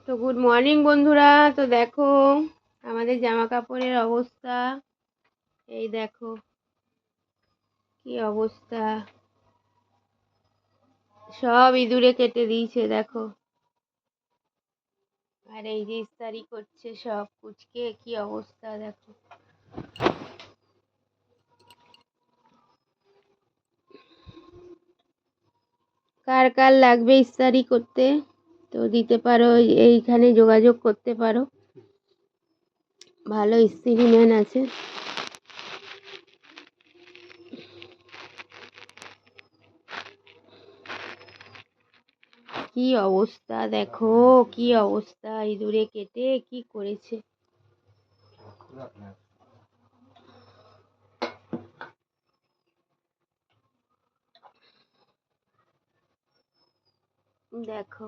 তো good morning বন্ধুরা। তো দেখো আমাদের জামা কাপড়ের অবস্থা, এই দেখো কি অবস্থা, সব ইঁদুরে কেটে দিয়েছে দেখো। আর এই যে ইস্তারি করছে সব কুচকে, কি অবস্থা দেখো। কার কার লাগবে ইস্তারি করতে তো দিতে পারো, এইখানে যোগাযোগ করতে পারো, ভালো ইস্ত্রি ম্যান আছে। কি অবস্থা দেখো, কি অবস্থা, ইঁদুরে কেটে কি করেছে। দেখো